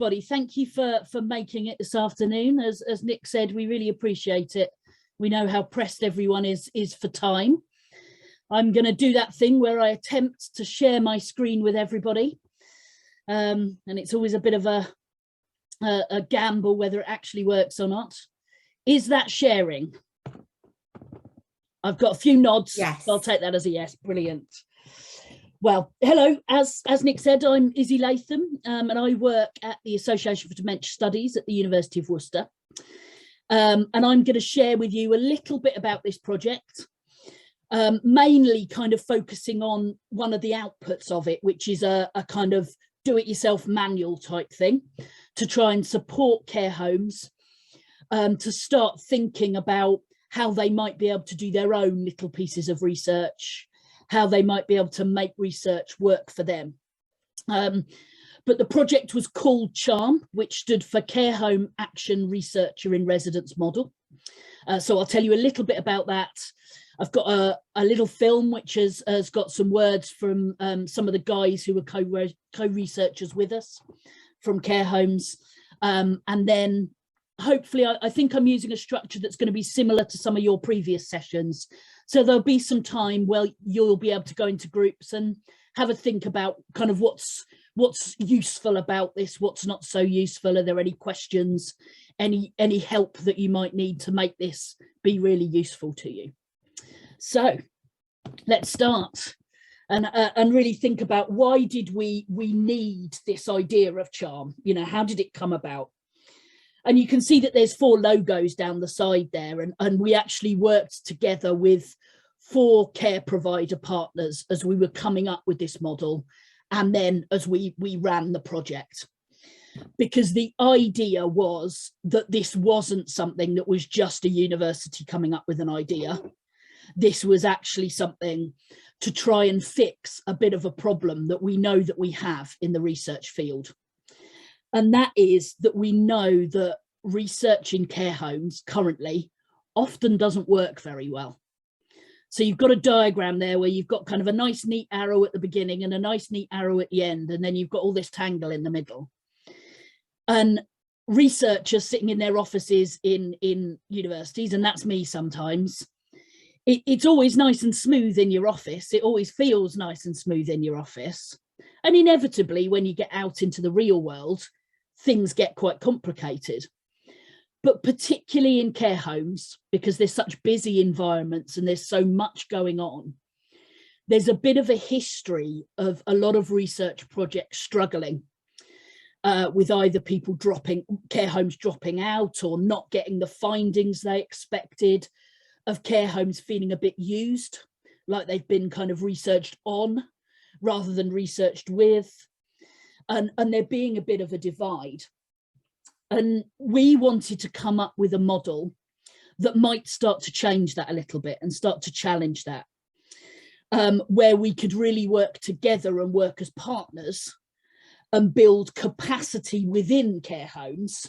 everybody. Thank you for making it this afternoon. As Nick said, we really appreciate it. We know how pressed everyone is for time. I'm going to do that thing where I attempt to share my screen with everybody. And it's always a bit of a gamble whether it actually works or not. Is that sharing? I've got a few nods. Yes. I'll take that as a yes. Brilliant. Well, hello. As Nick said, I'm Izzy Latham, and I work at the Association for Dementia Studies at the University of Worcester. And I'm going to share with you a little bit about this project, mainly kind of focusing on one of the outputs of it, which is a kind of do-it-yourself manual type thing to try and support care homes to start thinking about how they might be able to do their own little pieces of research, how they might be able to make research work for them. But the project was called CHARM, which stood for Care Home Action Researcher in Residence Model. So I'll tell you a little bit about that. I've got a little film which has got some words from some of the guys who were co-researchers with us from care homes. And then hopefully I think I'm using a structure that's going to be similar to some of your previous sessions. So there'll be some time where you'll be able to go into groups and have a think about kind of what's useful about this, what's not so useful. Are there any questions, any help that you might need to make this be really useful to you? So let's start and really think about why did we need this idea of CHARM? You know, how did it come about? And you can see that there's 4 logos down the side there, and we actually worked together with 4 care provider partners as we were coming up with this model, and then as we ran the project. Because the idea was that this wasn't something that was just a university coming up with an idea. This was actually something to try and fix a bit of a problem that we know that we have in the research field. And that is that we know that research in care homes currently often doesn't work very well. So you've got a diagram there where you've got kind of a nice neat arrow at the beginning and a nice neat arrow at the end, and then you've got all this tangle in the middle. And researchers sitting in their offices in universities, and that's me sometimes, it's always nice and smooth in your office. It always feels nice and smooth in your office. And inevitably, when you get out into the real world, things get quite complicated. But particularly in care homes, because there's such busy environments and there's so much going on, there's a bit of a history of a lot of research projects struggling with either care homes dropping out or not getting the findings they expected, of care homes feeling a bit used, like they've been kind of researched on rather than researched with, and there being a bit of a divide. And we wanted to come up with a model that might start to change that a little bit and start to challenge that, where we could really work together and work as partners and build capacity within care homes,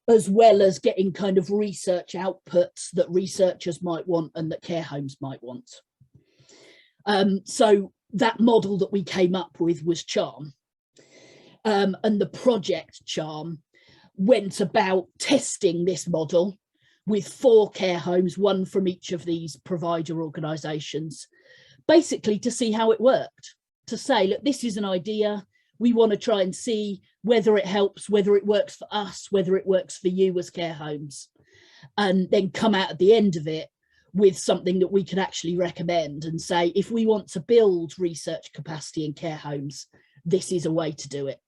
as well as getting kind of research outputs that researchers might want and that care homes might want. So that model that we came up with was CHARM. And the project CHARM went about testing this model with 4 care homes, 1 from each of these provider organisations, basically to see how it worked, to say, look, this is an idea. We want to try and see whether it helps, whether it works for us, whether it works for you as care homes, and then come out at the end of it with something that we could actually recommend and say, if we want to build research capacity in care homes, this is a way to do it.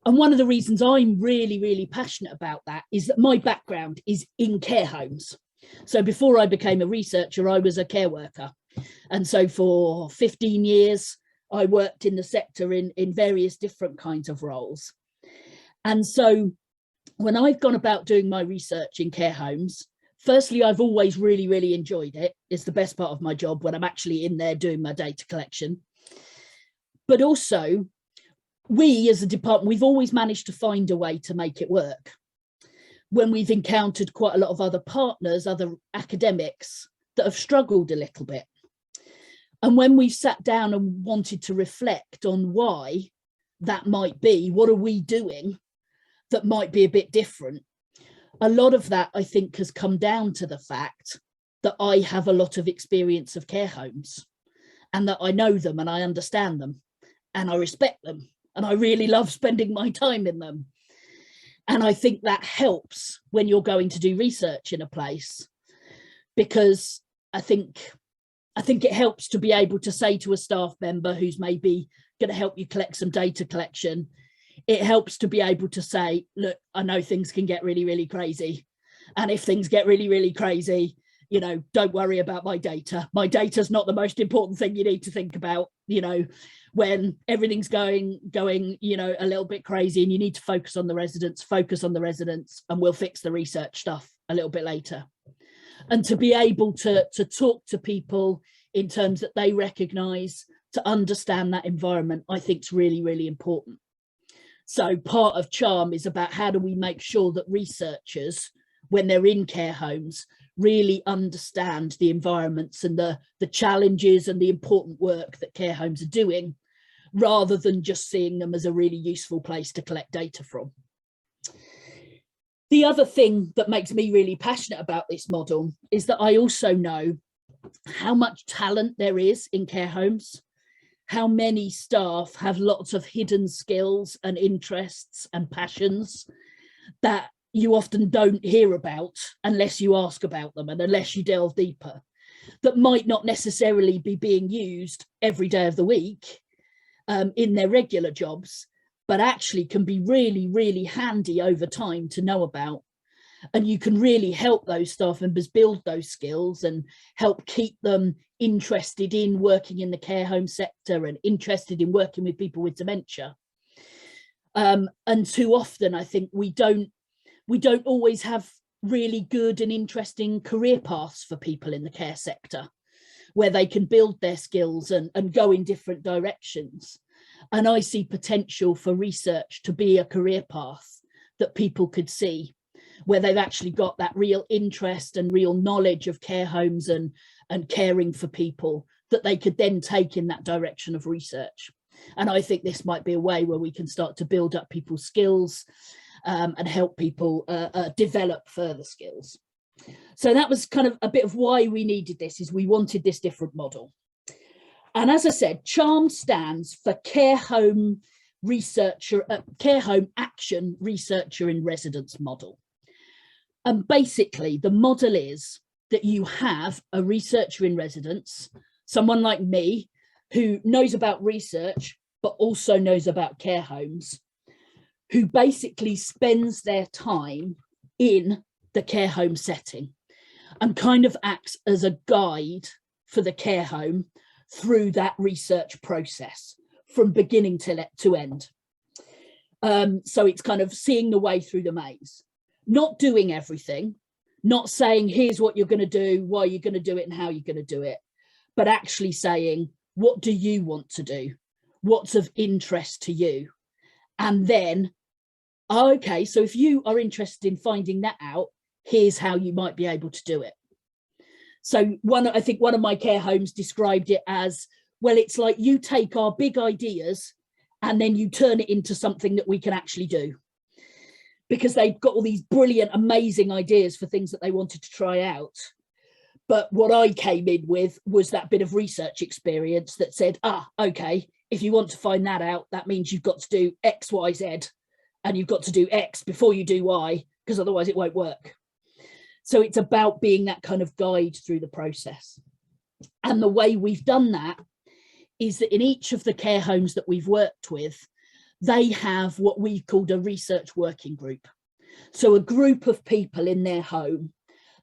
And one of the reasons I'm really, really passionate about that is that my background is in care homes. So before I became a researcher, I was a care worker. And so for 15 years, I worked in the sector in various different kinds of roles. And so when I've gone about doing my research in care homes, firstly, I've always really, really enjoyed it. It's the best part of my job when I'm actually in there doing my data collection. But also, we as a department, we've always managed to find a way to make it work. When we've encountered quite a lot of other partners, other academics that have struggled a little bit. And when we've sat down and wanted to reflect on why that might be, what are we doing that might be a bit different? A lot of that, I think, has come down to the fact that I have a lot of experience of care homes, and that I know them and I understand them and I respect them and I really love spending my time in them. And I think that helps when you're going to do research in a place, because I think it helps to be able to say to a staff member who's maybe going to help you collect some data collection, it helps to be able to say, look, I know things can get really, really crazy. And if things get really, really crazy, you know, don't worry about my data. My data's not the most important thing you need to think about, you know, when everything's going, you know, a little bit crazy, and you need to focus on the residents, and we'll fix the research stuff a little bit later. And to be able to talk to people in terms that they recognise, to understand that environment, I think is really, really important. So part of CHARM is about how do we make sure that researchers, when they're in care homes, really understand the environments and the challenges and the important work that care homes are doing, rather than just seeing them as a really useful place to collect data from. The other thing that makes me really passionate about this model is that I also know how much talent there is in care homes, how many staff have lots of hidden skills and interests and passions that you often don't hear about unless you ask about them and unless you delve deeper, that might not necessarily be being used every day of the week in their regular jobs, but actually can be really, really handy over time to know about. And you can really help those staff members build those skills and help keep them interested in working in the care home sector and interested in working with people with dementia. And too often, I think we don't always have really good and interesting career paths for people in the care sector, where they can build their skills and go in different directions. And I see potential for research to be a career path that people could see, where they've actually got that real interest and real knowledge of care homes and caring for people, that they could then take in that direction of research. And I think this might be a way where we can start to build up people's skills and help people develop further skills. So that was kind of a bit of why we needed this, is we wanted this different model. And as I said, CHARM stands for Care Home Researcher, Care Home Action Researcher in Residence model. And basically the model is that you have a researcher in residence, someone like me, who knows about research, but also knows about care homes, who basically spends their time in the care home setting and kind of acts as a guide for the care home through that research process from beginning to end. So it's kind of seeing the way through the maze, not doing everything, not saying, here's what you're going to do, why you're going to do it and how you're going to do it, but actually saying, what do you want to do? What's of interest to you? And then, okay, so if you are interested in finding that out, here's how you might be able to do it. So I think one of my care homes described it as, well, it's like you take our big ideas and then you turn it into something that we can actually do. Because they've got all these brilliant, amazing ideas for things that they wanted to try out. But what I came in with was that bit of research experience that said, okay, if you want to find that out, that means you've got to do X, Y, Z, and you've got to do X before you do Y, because otherwise it won't work. So it's about being that kind of guide through the process. And the way we've done that is that in each of the care homes that we've worked with, they have what we've called a research working group. So a group of people in their home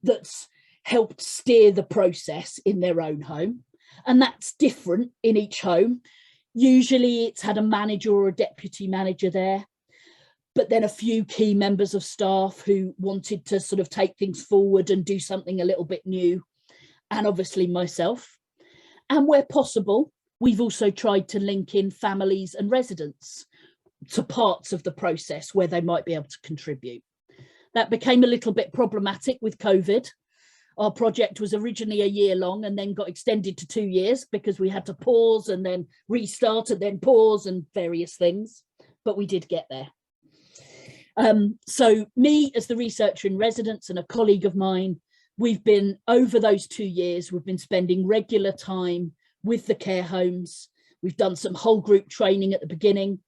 that's helped steer the process in their own home. And that's different in each home. Usually it's had a manager or a deputy manager there, but then a few key members of staff who wanted to sort of take things forward and do something a little bit new, and obviously myself. And where possible, we've also tried to link in families and residents to parts of the process where they might be able to contribute. That became a little bit problematic with COVID. Our project was originally a year long and then got extended to 2 years because we had to pause and then restart and then pause and various things. but we did get there. So me as the researcher in residence and a colleague of mine, we've been, over those 2 years, we've been spending regular time with the care homes. We've done some whole group training at the beginning,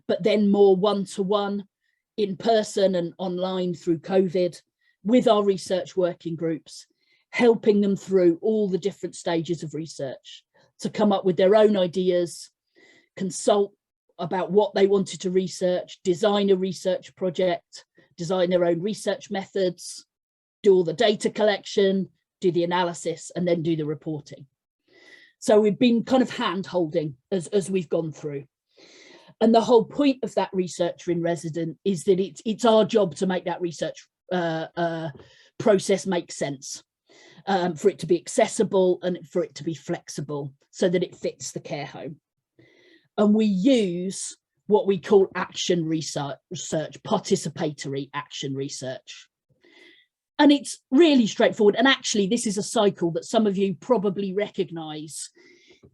but then more one-to-one in person and online through COVID with our research working groups, helping them through all the different stages of research to come up with their own ideas, consult about what they wanted to research, design a research project, design their own research methods, do all the data collection, do the analysis, and then do the reporting. So we've been kind of hand-holding as we've gone through. And the whole point of that researcher in resident is that it's our job to make that research process make sense, for it to be accessible and for it to be flexible so that it fits the care home. And we use what we call action research, participatory action research. And it's really straightforward. And actually, this is a cycle that some of you probably recognise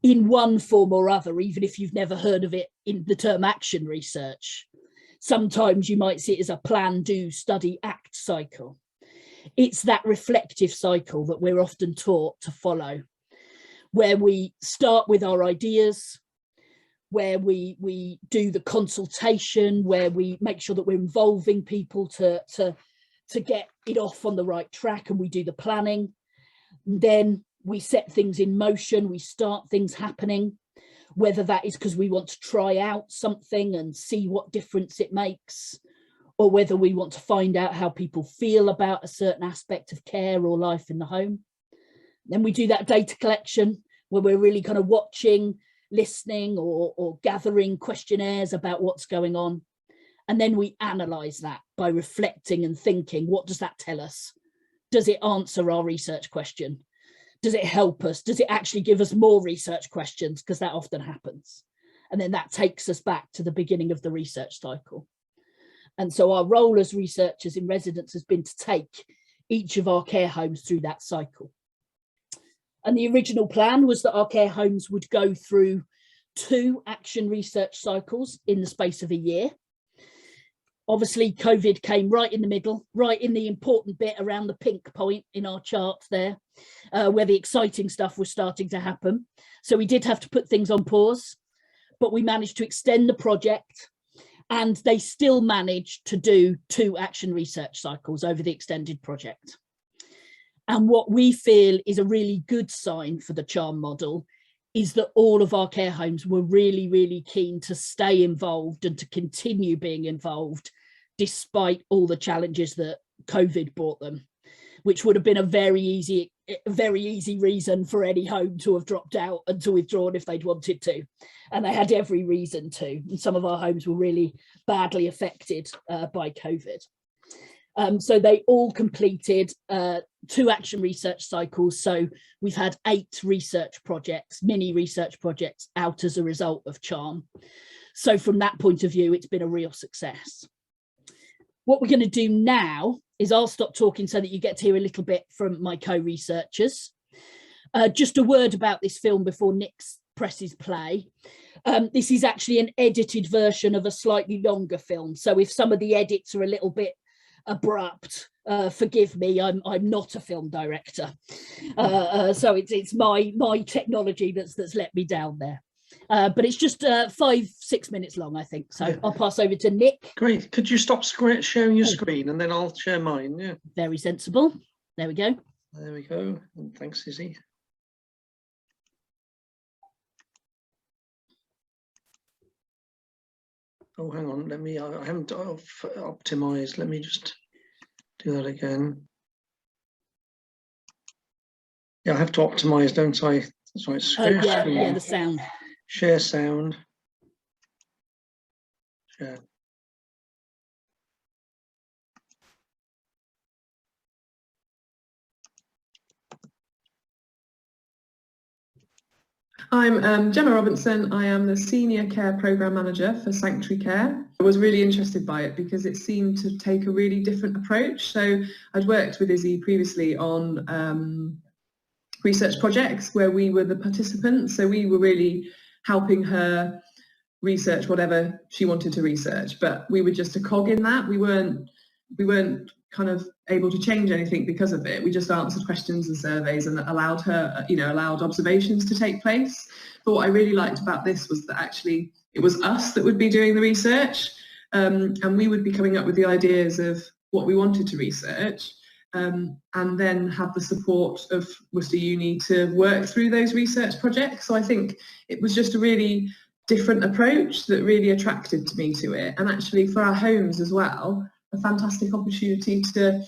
in one form or other, even if you've never heard of it in the term action research. Sometimes you might see it as a plan, do, study, act cycle. It's that reflective cycle that we're often taught to follow, where we start with our ideas, where we do the consultation, where we make sure that we're involving people to get it off on the right track, and we do the planning. And then we set things in motion, we start things happening, whether that is because we want to try out something and see what difference it makes, or whether we want to find out how people feel about a certain aspect of care or life in the home. Then we do that data collection where we're really kind of watching, listening or gathering questionnaires about what's going on. And then we analyse that by reflecting and thinking, what does that tell us? Does it answer our research question? Does it help us? Does it actually give us more research questions? Because that often happens. And then that takes us back to the beginning of the research cycle. And so our role as researchers in residence has been to take each of our care homes through that cycle. And the original plan was that our care homes would go through 2 action research cycles in the space of a year. Obviously, COVID came right in the middle, right in the important bit around the pink point in our chart there, where the exciting stuff was starting to happen. So we did have to put things on pause, but we managed to extend the project, and they still managed to do 2 action research cycles over the extended project. And what we feel is a really good sign for the CHARM model is that all of our care homes were really, really keen to stay involved and to continue being involved despite all the challenges that COVID brought them, which would have been a very easy reason for any home to have dropped out and to withdrawn if they'd wanted to. And they had every reason to. And some of our homes were really badly affected by COVID. So they all completed 2 action research cycles. So we've had 8 research projects, mini research projects out as a result of CHARM. So from that point of view, it's been a real success. What we're going to do now is I'll stop talking so that you get to hear a little bit from my co-researchers. Just a word about this film before Nick presses play. This is actually an edited version of a slightly longer film. So if some of the edits are a little bit abrupt, forgive me, I'm not a film director, so it's my technology that's let me down there, but it's just 5-6 minutes long, I think. So yeah. I'll pass over to Nick. Great. Could you stop sharing your screen and then I'll share mine? Yeah, very sensible. There we go. And thanks, Izzy. Oh, hang on, I haven't optimized. Let me just do that again. Yeah, I have to optimize, don't I? That's right. Yeah, the sound. Share sound. Share. I'm Gemma Robinson. I am the Senior Care Programme Manager for Sanctuary Care. I was really interested by it because it seemed to take a really different approach. So I'd worked with Izzy previously on research projects where we were the participants. So we were really helping her research whatever she wanted to research, but we were just a cog in that. We weren't kind of able to change anything because of it. We just answered questions and surveys and allowed her, allowed observations to take place. But what I really liked about this was that actually it was us that would be doing the research, and we would be coming up with the ideas of what we wanted to research, and then have the support of Worcester Uni to work through those research projects. So I think it was just a really different approach that really attracted me to it, and actually for our homes as well, a fantastic opportunity to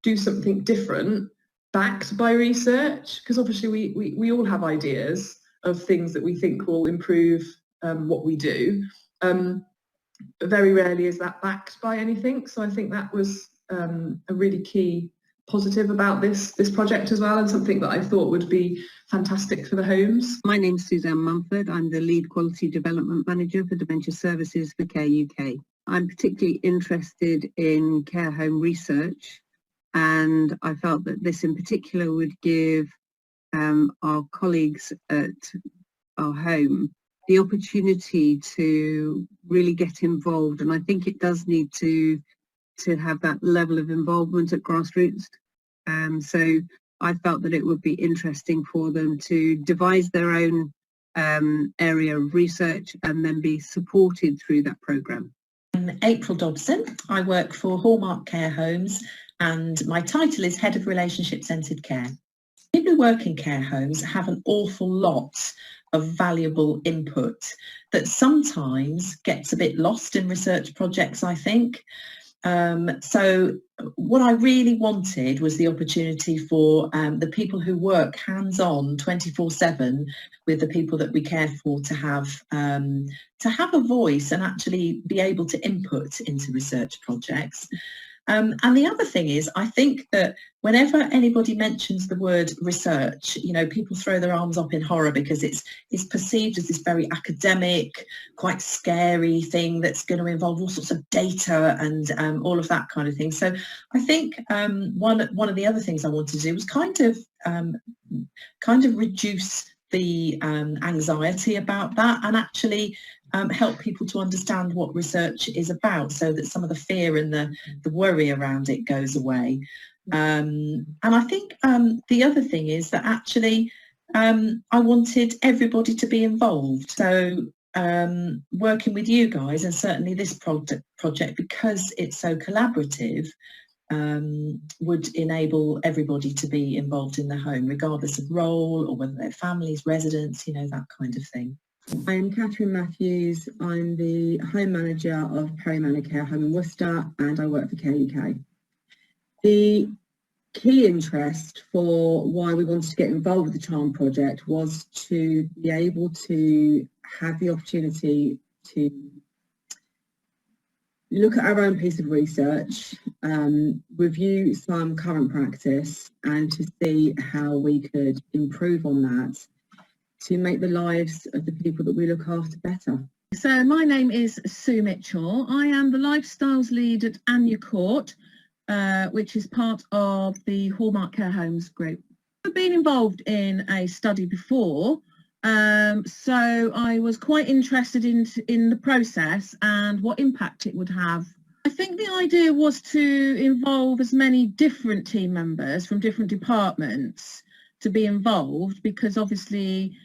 do something different backed by research, because obviously we all have ideas of things that we think will improve what we do, but very rarely is that backed by anything. So I think that was a really key positive about this project as well, and something that I thought would be fantastic for the homes. My name's Suzanne Mumford. I'm the Lead Quality Development Manager for Dementia Services for Care UK. I'm particularly interested in care home research, and I felt that this in particular would give our colleagues at our home the opportunity to really get involved, and I think it does need to have that level of involvement at grassroots. So I felt that it would be interesting for them to devise their own area of research and then be supported through that programme. I'm April Dobson. I work for Hallmark Care Homes, and my title is Head of Relationship Centred Care. People who work in care homes have an awful lot of valuable input that sometimes gets a bit lost in research projects, I think. So what I really wanted was the opportunity for the people who work hands-on 24/7 with the people that we care for to have a voice and actually be able to input into research projects. And the other thing is, I think that whenever anybody mentions the word research, people throw their arms up in horror because it's perceived as this very academic, quite scary thing that's going to involve all sorts of data and all of that kind of thing. So I think one of the other things I wanted to do was kind of reduce the anxiety about that, and actually help people to understand what research is about, so that some of the fear and the worry around it goes away. And I think the other thing is that actually I wanted everybody to be involved. So working with you guys, and certainly this project, because it's so collaborative, would enable everybody to be involved in the home, regardless of role or whether they're families, residents, that kind of thing. I'm Catherine Matthews. I'm the Home Manager of Perry Manor Care Home in Worcester, and I work for Care UK. The key interest for why we wanted to get involved with the Charm project was to be able to have the opportunity to look at our own piece of research, review some current practice, and to see how we could improve on that to make the lives of the people that we look after better. So my name is Sue Mitchell. I am the Lifestyles Lead at Anya Court, which is part of the Hallmark Care Homes group. I've been involved in a study before, so I was quite interested in the process and what impact it would have. I think the idea was to involve as many different team members from different departments to be involved, because obviously,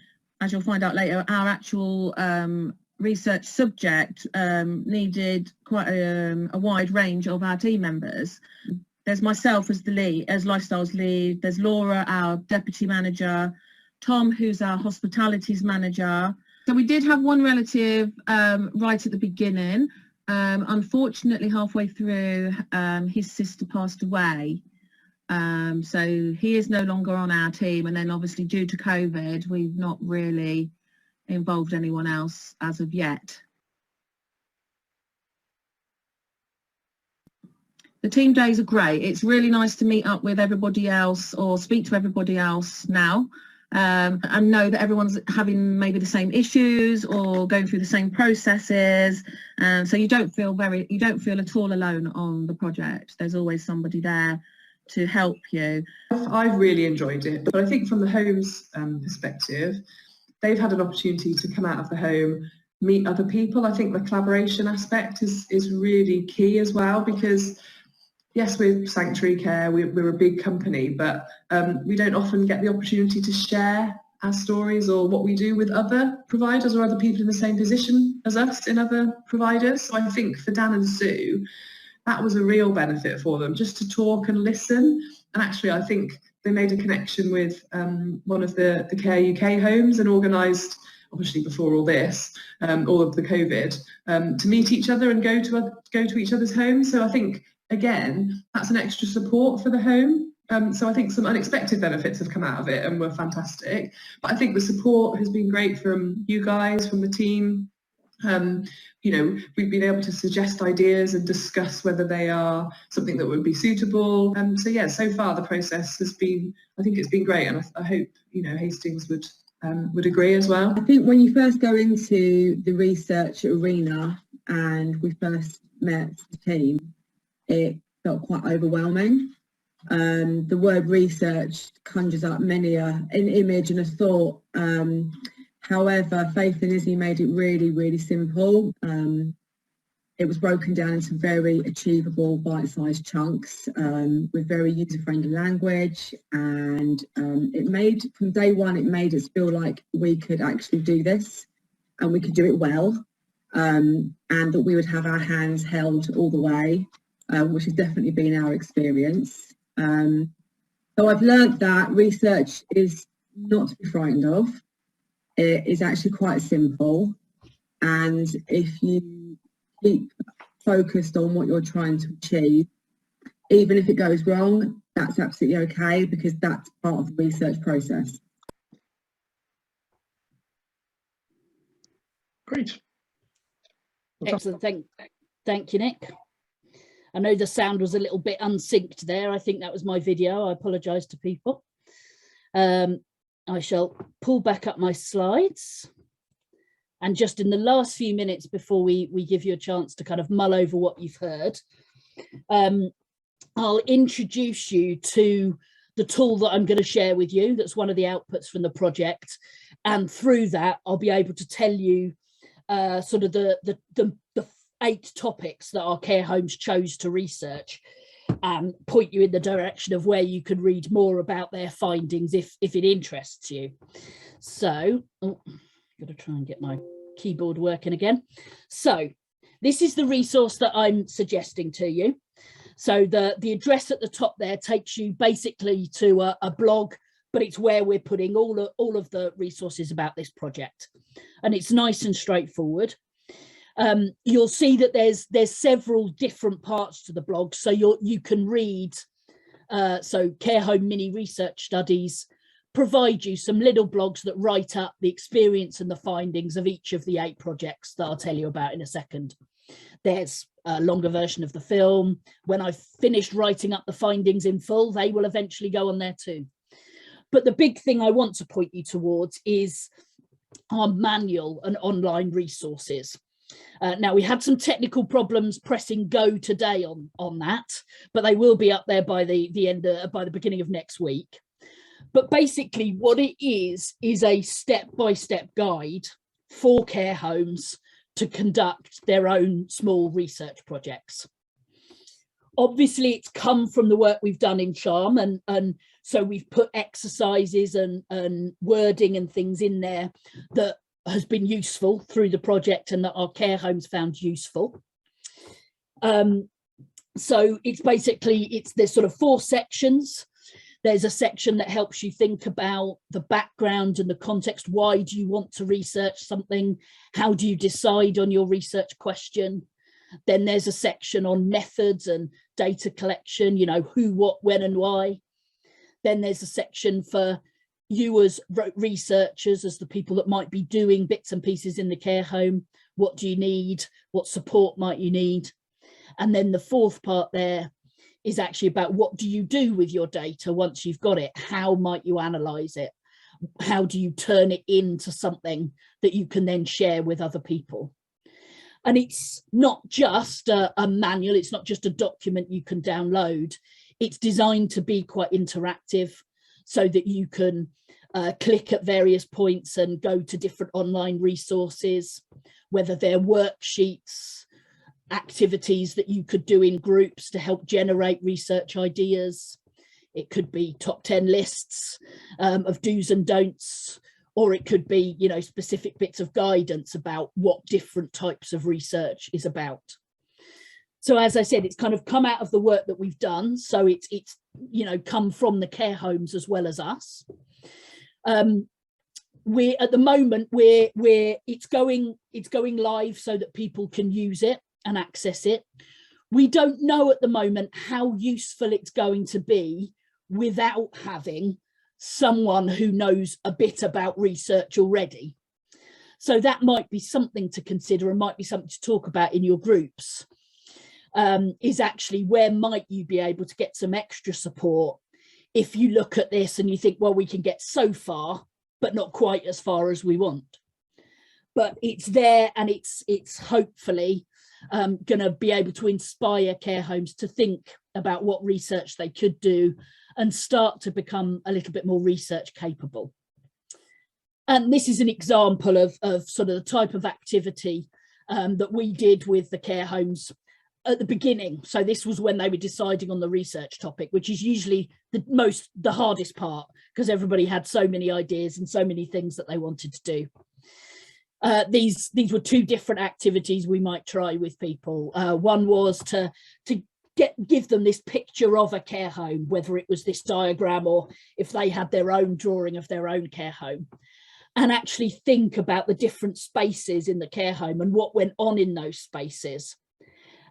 as you'll find out later, our actual research subject needed quite a wide range of our team members. There's myself as the lead, as Lifestyles Lead, there's Laura, our Deputy Manager, Tom, who's our Hospitalities Manager. So we did have one relative right at the beginning. Unfortunately, halfway through, his sister passed away. So he is no longer on our team, and then obviously due to COVID, we've not really involved anyone else as of yet. The team days are great. It's really nice to meet up with everybody else or speak to everybody else now, and know that everyone's having maybe the same issues or going through the same processes, and so you don't feel at all alone on the project. There's always somebody there to help you. I've really enjoyed it, but I think from the home's perspective, they've had an opportunity to come out of the home meet other people. I think the collaboration aspect is really key as well, because yes, we're sanctuary care, we're a big company, but we don't often get the opportunity to share our stories or what we do with other providers or other people in the same position as us in other providers. So I think for Dan and Sue, that was a real benefit for them, just to talk and listen. And actually, I think they made a connection with one of the Care UK homes and organised, obviously before all this, all of the COVID, to meet each other and go to each other's homes. So I think, again, that's an extra support for the home. So I think some unexpected benefits have come out of it and were fantastic. But I think the support has been great from you guys, from the team. You know, we've been able to suggest ideas and discuss whether they are something that would be suitable. So yeah, so far the process has been, I think it's been great, and I hope, you know, Hastings would agree as well. I think when you first go into the research arena and we first met the team, it felt quite overwhelming. The word research conjures up many an image and a thought. However, Faith and Izzy made it really, really simple. It was broken down into very achievable bite-sized chunks with very user-friendly language, and it made, from day one, it made us feel like we could actually do this and we could do it well, and that we would have our hands held all the way, which has definitely been our experience. So I've learned that research is not to be frightened of. It is actually quite simple, and if you keep focused on what you're trying to achieve, even if it goes wrong, that's absolutely okay, because that's part of the research process. Great. Excellent. Thank you, Nick. I know the sound was a little bit unsynced there. I think that was my video. I apologise to people. I shall pull back up my slides. And just in the last few minutes before we give you a chance to kind of mull over what you've heard, I'll introduce you to the tool that I'm going to share with you. That's one of the outputs from the project. And through that, I'll be able to tell you sort of the 8 topics that our care homes chose to research, and point you in the direction of where you can read more about their findings if it interests you. So, got to try and get my keyboard working again. So this is the resource that I'm suggesting to you. So the address at the top there takes you basically to a blog, but it's where we're putting all of the resources about this project, and it's nice and straightforward. You'll see that there's several different parts to the blog, so you can read. So Care Home Mini Research Studies provide you some little blogs that write up the experience and the findings of each of the 8 projects that I'll tell you about in a second. There's a longer version of the film. When I've finished writing up the findings in full, they will eventually go on there too. But the big thing I want to point you towards is our manual and online resources. Now, we had some technical problems pressing go today on that, but they will be up there by the beginning of next week. But basically what it is a step-by-step guide for care homes to conduct their own small research projects. Obviously, it's come from the work we've done in Charm, and so we've put exercises and wording and things in there that has been useful through the project and that our care homes found useful. So it's basically, there's sort of 4 sections. There's a section that helps you think about the background and the context. Why do you want to research something? How do you decide on your research question? Then there's a section on methods and data collection, you know, who, what, when and why. Then there's a section for you as researchers, as the people that might be doing bits and pieces in the care home. What do you need? What support might you need? And then the 4th part there is actually about what do you do with your data once you've got it? How might you analyze it? How do you turn it into something that you can then share with other people? And it's not just a manual, it's not just a document you can download. It's designed to be quite interactive so that you can click at various points and go to different online resources. whether they're worksheets, activities that you could do in groups to help generate research ideas. It could be top 10 lists of do's and don'ts, or it could be, you know, specific bits of guidance about what different types of research is about. So as I said, it's kind of come out of the work that we've done. So it's you know, come from the care homes as well as us. We're at the moment it's going live so that people can use it and access it. We don't know at the moment how useful it's going to be without having someone who knows a bit about research already. So that might be something to consider and might be something to talk about in your groups, is actually where might you be able to get some extra support if you look at this and you think, well, we can get so far, but not quite as far as we want. But it's there, and it's hopefully going to be able to inspire care homes to think about what research they could do and start to become a little bit more research capable. And this is an example of sort of the type of activity that we did with the care homes at the beginning. So this was when they were deciding on the research topic, which is usually the hardest part, because everybody had so many ideas and so many things that they wanted to do. These were two different activities we might try with people. One was to give them this picture of a care home, whether it was this diagram or if they had their own drawing of their own care home, and actually think about the different spaces in the care home and what went on in those spaces.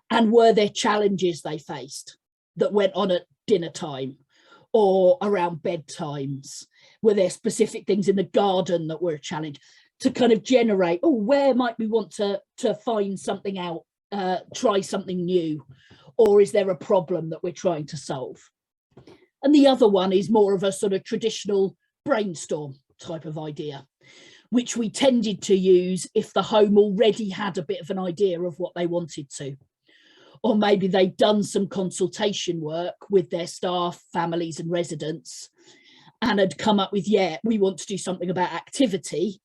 And were there challenges they faced that went on at dinner time or around bedtimes? Were there specific things in the garden that were a challenge? To kind of generate, oh, where might we want to find something out, try something new, or is there a problem that we're trying to solve? And the other one is more of a sort of traditional brainstorm type of idea, which we tended to use if the home already had a bit of an idea of what they wanted to, or maybe they'd done some consultation work with their staff, families and residents and had come up with, yeah, we want to do something about activity.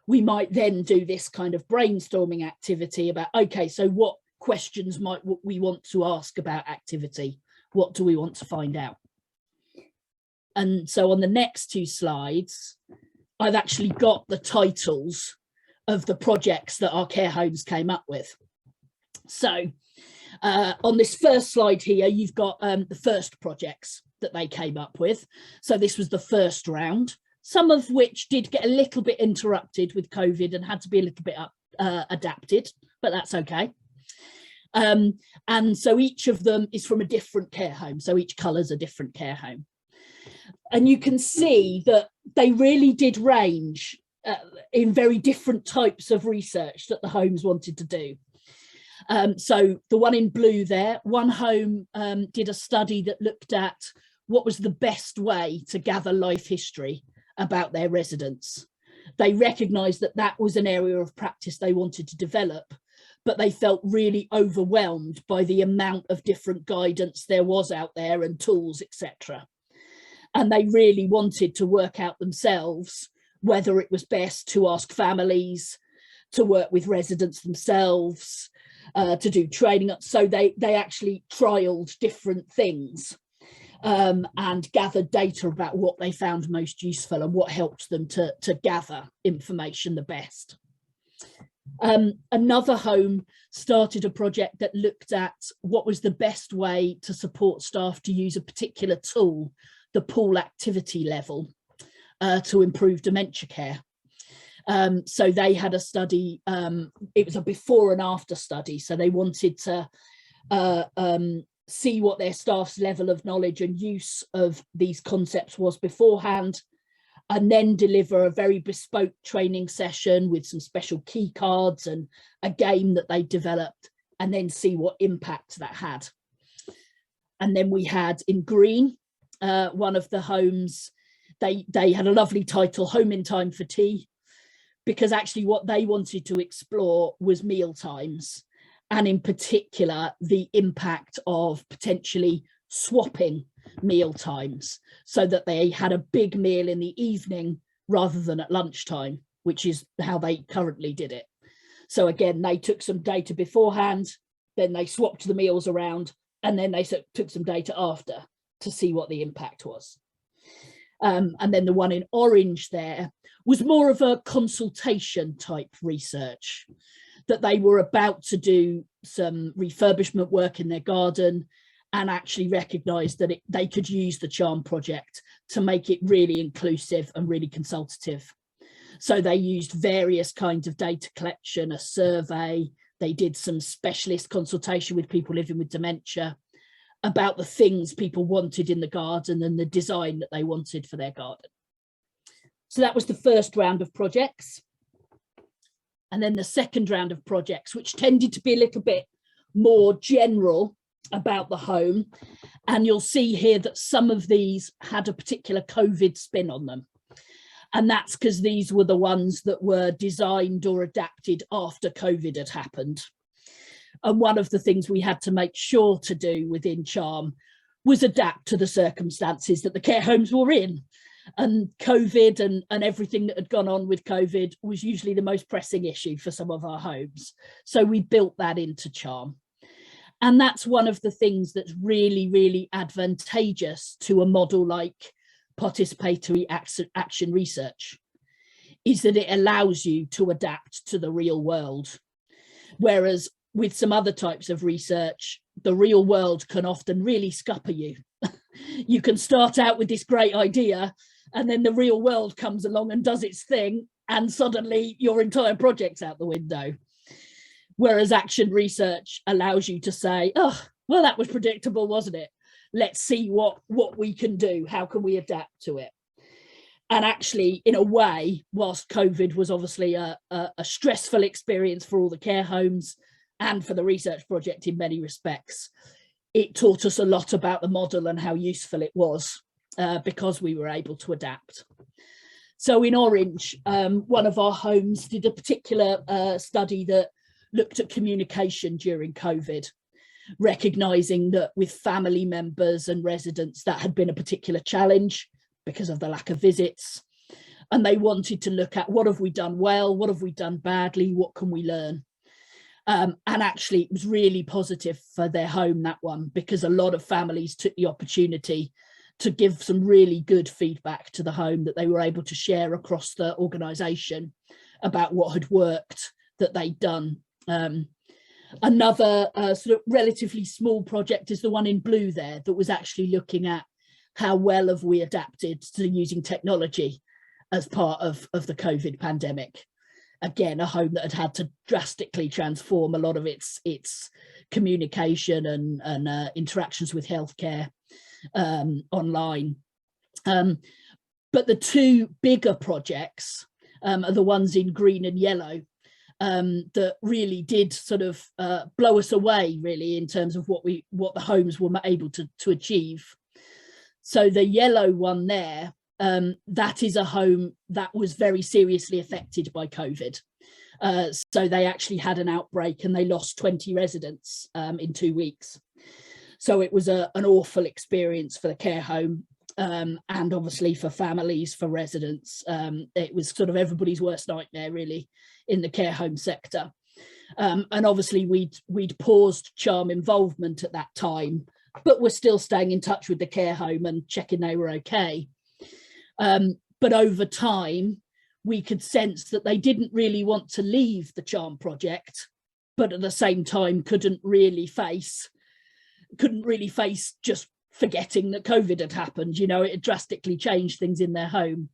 We might then do this kind of brainstorming activity about, okay, so what questions might we want to ask about activity? What do we want to find out? And so on the next two slides, I've actually got the titles of the projects that our care homes came up with. So on this first slide here, you've got the first projects that they came up with. So this was the first round, some of which did get a little bit interrupted with COVID and had to be a little bit adapted, but that's okay. And so each of them is from a different care home. So each colour's a different care home. And you can see that they really did range in very different types of research that the homes wanted to do. So the one in blue there, one home did a study that looked at what was the best way to gather life history about their residents. They recognised that that was an area of practice they wanted to develop, but they felt really overwhelmed by the amount of different guidance there was out there and tools, etc. And they really wanted to work out themselves whether it was best to ask families, to work with residents themselves, to do training. So they actually trialled different things and gathered data about what they found most useful and what helped them to gather information the best. Another home started a project that looked at what was the best way to support staff to use a particular tool, the pool activity level, to improve dementia care. So they had a study, it was a before and after study. So they wanted to see what their staff's level of knowledge and use of these concepts was beforehand, and then deliver a very bespoke training session with some special key cards and a game that they developed, and then see what impact that had. And then we had in green, one of the homes, they had a lovely title, Home in Time for Tea, because actually what they wanted to explore was meal times, and in particular the impact of potentially swapping meal times so that they had a big meal in the evening rather than at lunchtime, which is how they currently did it. So again, they took some data beforehand, then they swapped the meals around, and then they took some data after to see what the impact was. And then the one in orange there was more of a consultation type research, that they were about to do some refurbishment work in their garden and actually recognised that they could use the Charm project to make it really inclusive and really consultative. So they used various kinds of data collection, a survey, they did some specialist consultation with people living with dementia about the things people wanted in the garden and the design that they wanted for their garden. So that was the first round of projects. And then the second round of projects, which tended to be a little bit more general about the home. And you'll see here that some of these had a particular COVID spin on them. And that's because these were the ones that were designed or adapted after COVID had happened. And one of the things we had to make sure to do within Charm was adapt to the circumstances that the care homes were in. And COVID and everything that had gone on with COVID was usually the most pressing issue for some of our homes. So we built that into Charm. And that's one of the things that's really, really advantageous to a model like participatory action research, is that it allows you to adapt to the real world. Whereas with some other types of research, the real world can often really scupper you. You can start out with this great idea, and then the real world comes along and does its thing, and suddenly your entire project's out the window. Whereas action research allows you to say, oh, well, that was predictable, wasn't it? Let's see what we can do. How can we adapt to it? And actually, in a way, whilst COVID was obviously a stressful experience for all the care homes and for the research project in many respects, it taught us a lot about the model and how useful it was, because we were able to adapt. So in orange, one of our homes did a particular study that looked at communication during COVID, recognising that with family members and residents that had been a particular challenge because of the lack of visits. And they wanted to look at what have we done well, what have we done badly, what can we learn? And actually it was really positive for their home, that one, because a lot of families took the opportunity to give some really good feedback to the home that they were able to share across the organisation about what had worked, that they'd done. Another sort of relatively small project is the one in blue there, that was actually looking at how well have we adapted to using technology as part of the COVID pandemic. Again, a home that had had to drastically transform a lot of its communication and interactions with healthcare online. But the two bigger projects are the ones in green and yellow, that really did sort of blow us away, really, in terms of what the homes were able to achieve. So the yellow one there, that is a home that was very seriously affected by COVID. So they actually had an outbreak and they lost 20 residents in 2 weeks. So it was an awful experience for the care home, and obviously for families, for residents. It was sort of everybody's worst nightmare, really, in the care home sector. And obviously we'd paused Charm involvement at that time, but we're still staying in touch with the care home and checking they were okay. But over time, we could sense that they didn't really want to leave the Charm project, but at the same time couldn't really face just forgetting that COVID had happened. You know, it had drastically changed things in their home.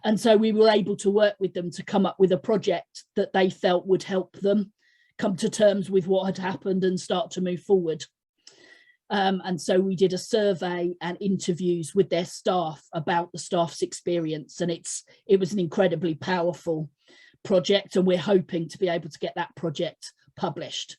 And so we were able to work with them to come up with a project that they felt would help them come to terms with what had happened and start to move forward. And so we did a survey and interviews with their staff about the staff's experience, and it was an incredibly powerful project, and we're hoping to be able to get that project published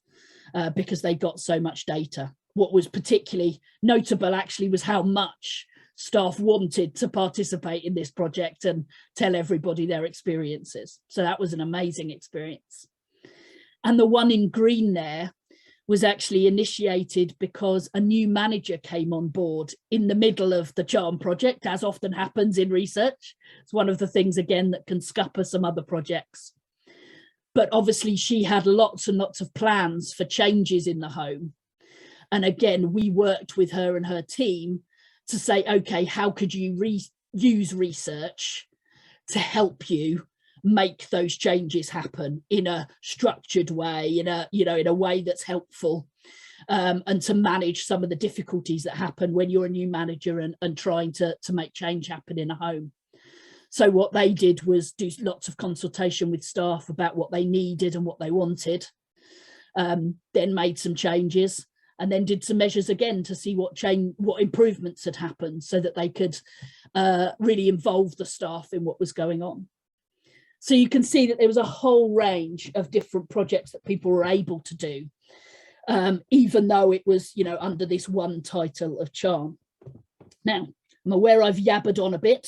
because they got so much data. What was particularly notable actually was how much staff wanted to participate in this project and tell everybody their experiences. So that was an amazing experience. And the one in green there was actually initiated because a new manager came on board in the middle of the Charm project, as often happens in research. It's one of the things, again, that can scupper some other projects. but obviously she had lots and lots of plans for changes in the home. And again, we worked with her and her team to say, okay, how could you use research to help you make those changes happen in a structured way, in a way that's helpful, and to manage some of the difficulties that happen when you're a new manager and trying to make change happen in a home. So what they did was do lots of consultation with staff about what they needed and what they wanted, then made some changes, and then did some measures again to see what improvements had happened so that they could really involve the staff in what was going on. So you can see that there was a whole range of different projects that people were able to do, even though it was, under this one title of charm. Now, I'm aware I've yabbered on a bit.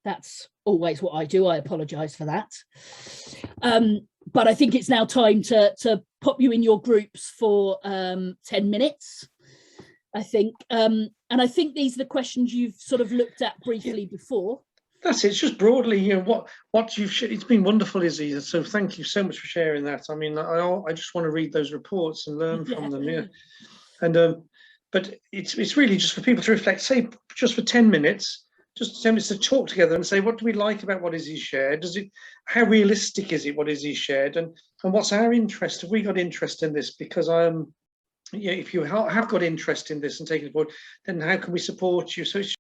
That's always what I do. I apologise for that. But I think it's now time to pop you in your groups for 10 minutes, I think. And I think these are the questions you've sort of looked at briefly before. That's it. It's just broadly, what you've shared. It's been wonderful, Izzy. So thank you so much for sharing that. I mean, I just want to read those reports and learn from them. Yeah, and but it's really just for people to reflect. Say just for 10 minutes, just 10 minutes to talk together and say, what do we like about what Izzy shared? How realistic is it what Izzy shared, and what's our interest? Have we got interest in this? Because if you have got interest in this and taken it forward, then how can we support you? So it's